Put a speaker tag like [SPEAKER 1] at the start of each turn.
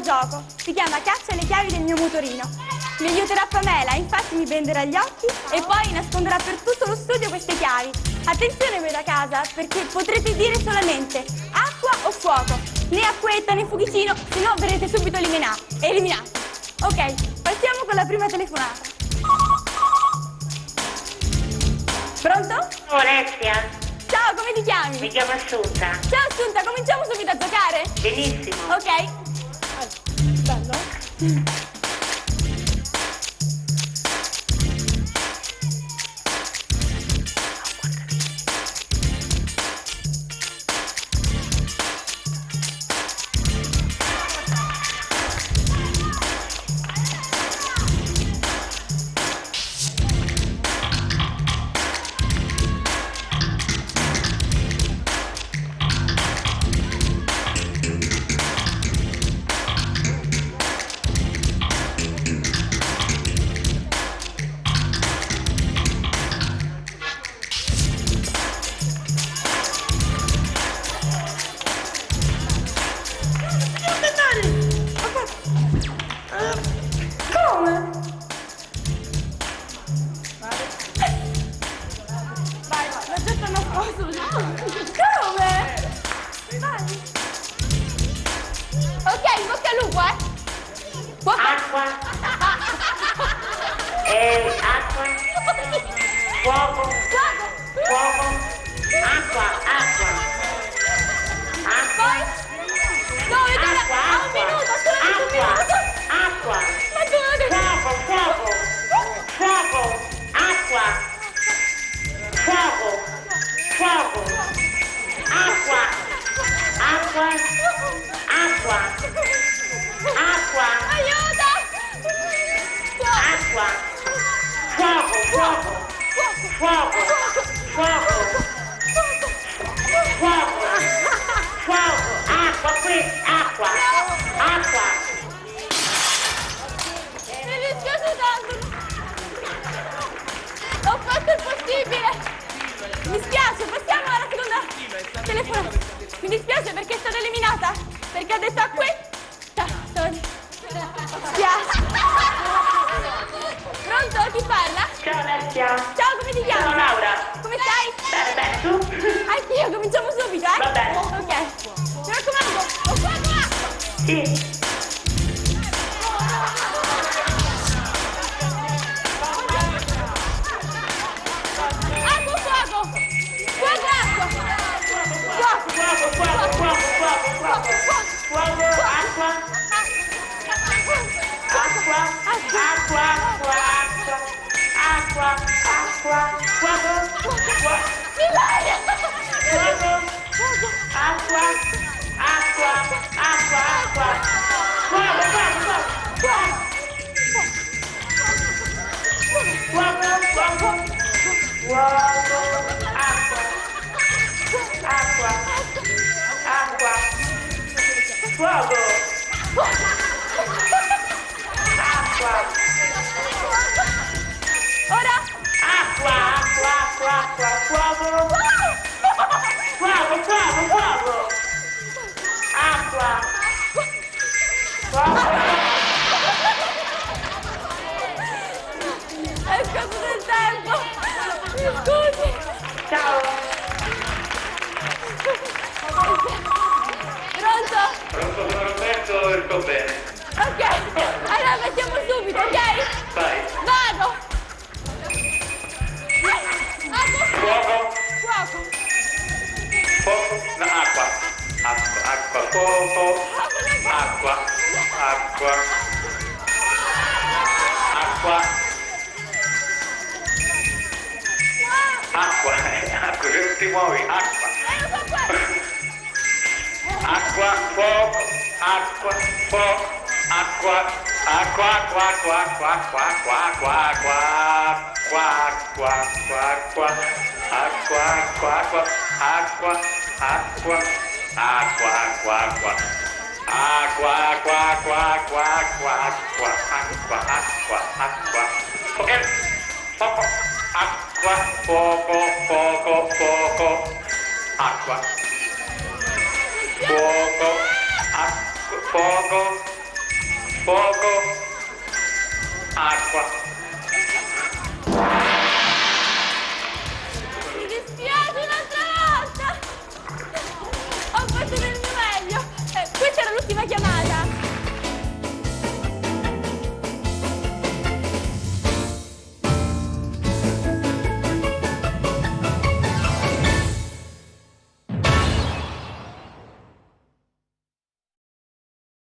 [SPEAKER 1] gioco. Si chiama Caccia le chiavi del mio motorino. Mi aiuterà Pamela, infatti mi benderà gli occhi e poi nasconderà per tutto lo studio queste chiavi. Attenzione voi da casa, perché potrete dire solamente acqua o fuoco. Né acquetta né fuochicino, se no verrete subito eliminati. Ok, partiamo con la prima telefonata. Pronto?
[SPEAKER 2] Ciao Alessia.
[SPEAKER 1] Ciao, come ti chiami?
[SPEAKER 2] Mi chiamo Assunta.
[SPEAKER 1] Ciao Assunta, cominciamo subito a giocare?
[SPEAKER 2] Benissimo.
[SPEAKER 1] Ok. Bello.
[SPEAKER 3] fuoco, acqua.